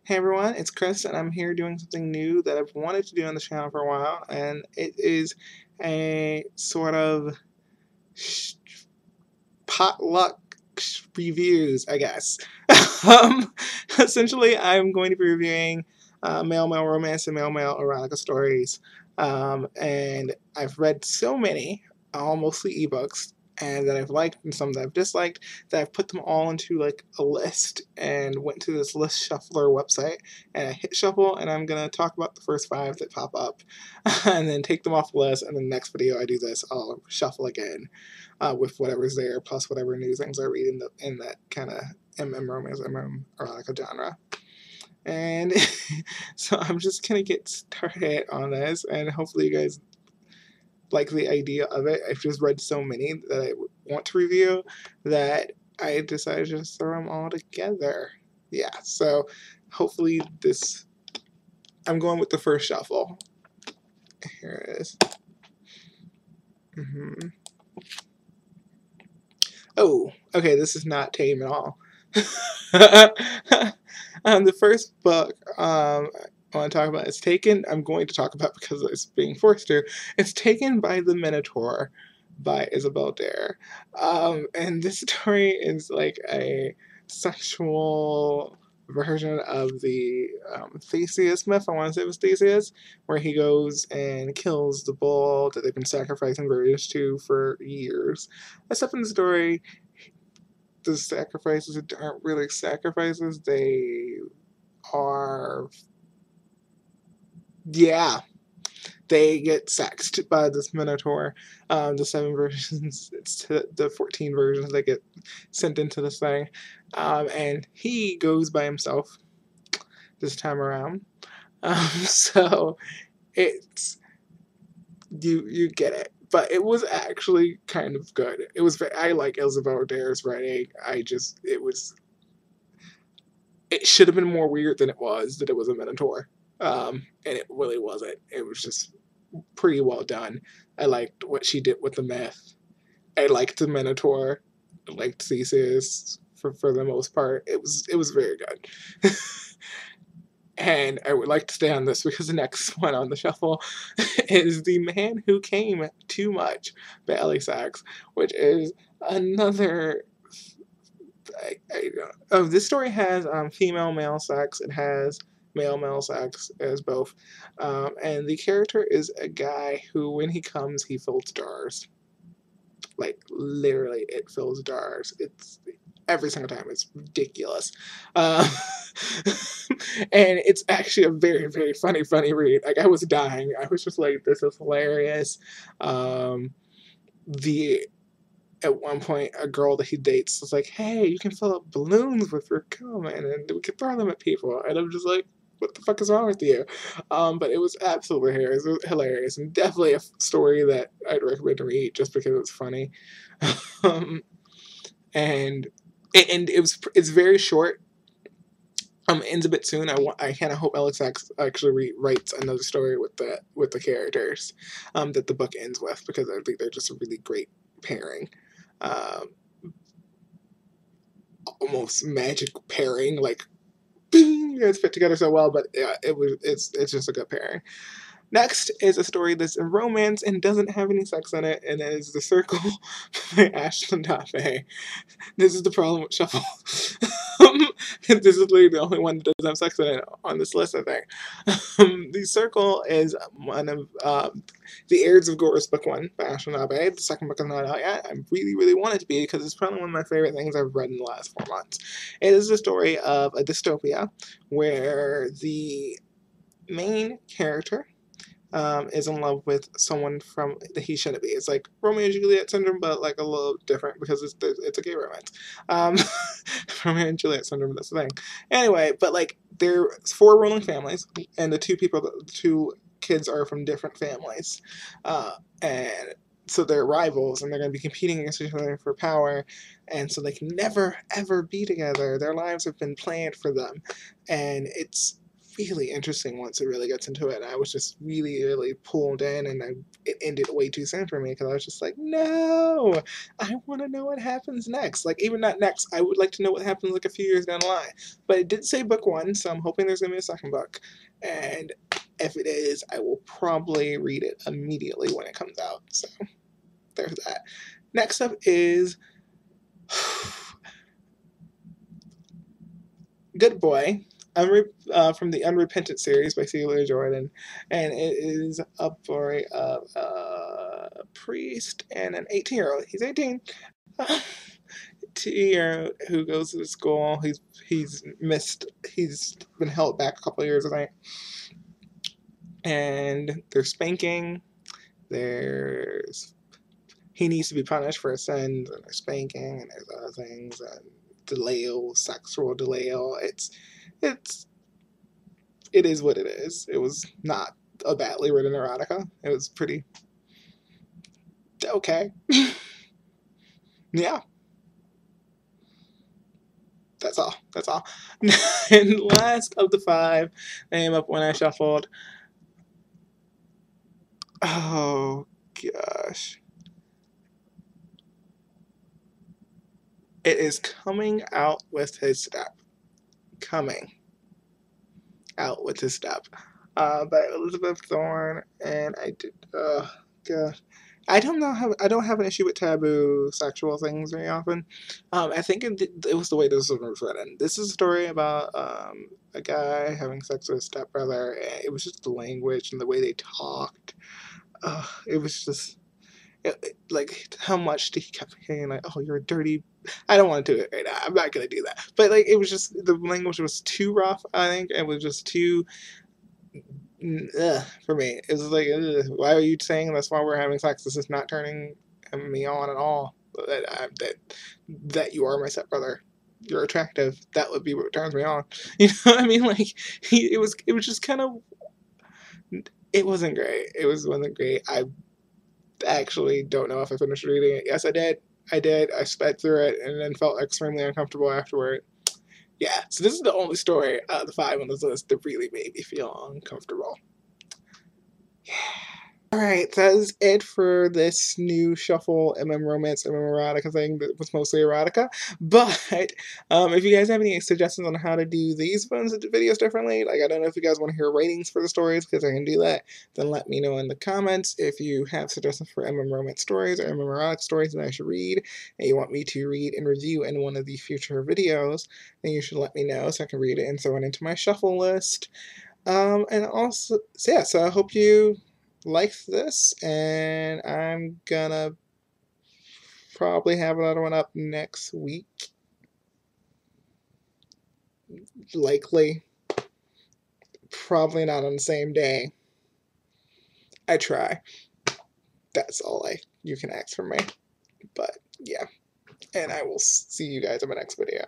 Hey everyone, it's Chris, and I'm here doing something new that I've wanted to do on the channel for a while, and it is a sort of sh- potluck reviews, I guess. um, Essentially, I'm going to be reviewing male romance and male erotica stories, and I've read so many, all mostly ebooks, and that I've liked and some that I've disliked, that I've put them all into like a list and went to this list shuffler website, and I hit shuffle, and I'm gonna talk about the first 5 that pop up and then take them off the list, and then the next video I do this, I'll shuffle again with whatever's there plus whatever new things I read in that kind of romance erotica genre. And so I'm just gonna get started on this, and hopefully you guys like the idea of it. I've just read so many that I want to review that I decided to just throw them all together. Yeah, so hopefully this. I'm going with the first shuffle. Here it is. Oh, okay, this is not tame at all. The first book I want to talk about is taken. I'm going to talk about because it's being forced to. It's Taken by the Minotaur by Isabel Dare. And this story is like a sexual version of the Theseus myth. I want to say it was Theseus, where he goes and kills the bull that they've been sacrificing virgins to for years. Except in the story, the sacrifices aren't really sacrifices. They are, yeah, they get sexed by this Minotaur. The 7 versions, it's the 14 versions that get sent into this thing. And he goes by himself this time around. So it's, you get it. But it was actually kind of good. It was. I like Isabel Dare's writing. It should have been more weird than it was that it was a Minotaur. And it really wasn't. It was just pretty well done. I liked what she did with the myth. I liked the Minotaur. I liked Theseus for the most part. It was very good. And I would like to stay on this because the next one on the shuffle is The Man Who Came Too Much by Ellie Sachs, which is another. This story has female male sex. It has male sex as both, and the character is a guy who, when he comes, he fills jars. Like literally, it fills jars. It's every single time. It's ridiculous. Uh, and it's actually a very funny read. Like I was dying. I was just like, this is hilarious. The At one point, a girl that he dates was like, "Hey, you can fill up balloons with your cum, and we can throw them at people." And I'm just like, "What the fuck is wrong with you?" But it was absolutely hilarious. It was hilarious, and definitely a story that I'd recommend to read just because it's funny. um, and it's very short. Ends a bit soon. I kind of hope Alex actually writes another story with the characters that the book ends with, because I think they're just a really great pairing. Um, Almost magic pairing, like you guys fit together so well. But yeah, it's just a good pairing. Next is a story that's a romance and doesn't have any sex in it, and it is The Circle by Ashlyn Dafe. This is the problem with Shuffle. This is literally the only one that doesn't have sex in it on this list, I think. The Circle is one of the Heirs of Gorus book 1 by Ashlyn Dafe. The second book is not out yet. I really want it to be, because it's probably one of my favorite things I've read in the last 4 months. It is the story of a dystopia where the main character is in love with someone from that he shouldn't be. It's like Romeo and Juliet syndrome, but like a little different because it's a gay romance. Um, Romeo and Juliet syndrome, that's the thing. Anyway, but like there's 4 ruling families, and the two kids are from different families, and so they're rivals, and they're going to be competing against each other for power, and so they can never ever be together. Their lives have been planned for them, and it's really interesting once it really gets into it. And I was just really, really pulled in, and it ended way too soon for me because I was just like, no, I want to know what happens next. Like, even not next, I would like to know what happens like a few years down the line. But it did say book 1, so I'm hoping there's going to be a second book. And if it is, I will probably read it immediately when it comes out. So there's that. Next up is Good Boy, from the Unrepentant series by Celia Jordan, and it is a story of a priest and an 18-year-old. He's 18. 2-year who goes to school. He's been held back a couple of years, I think. And they're spanking. He needs to be punished for his sins, and there's spanking, and there's other things, and sexual delayal. It is what it is. It was not a badly written erotica. It was pretty okay. Yeah. That's all. And last of the 5 came up when I shuffled. Oh gosh. It is Coming Out with His Step. Coming Out with His Step. By Elizabeth Thorne, and I did. God. I don't have an issue with taboo sexual things very often. I think it was the way this was written. This is a story about a guy having sex with his stepbrother. And it was just the language and the way they talked. It was just like how much he kept saying like, "Oh, you're a dirty." I don't want to do it right now. I'm not gonna do that. But like, it was just the language was too rough. I think it was just too. For me. It was like, why are you saying that's why we're having sex? This is not turning me on at all. That you are my stepbrother. You're attractive. That would be what turns me on. You know what I mean? Like it was just kind of. It wasn't great. Wasn't great. I actually don't know if I finished reading it. Yes, I did. I sped through it and then felt extremely uncomfortable afterward. Yeah, so this is the only story out of the 5 on this list that really made me feel uncomfortable. Yeah. Alright, that is it for this new shuffle romance, erotica thing that was mostly erotica. But if you guys have any suggestions on how to do these videos differently, like I don't know if you guys want to hear ratings for the stories because I can do that, then let me know in the comments. If you have suggestions for romance stories or erotic stories that I should read, and you want me to read and review in one of the future videos, then you should let me know so I can read it and throw it into my shuffle list. And also, so I hope you liked this, and I'm gonna probably have another one up next week. Likely. Probably not on the same day. I try. That's all you can ask from me. But yeah. And I will see you guys in my next video.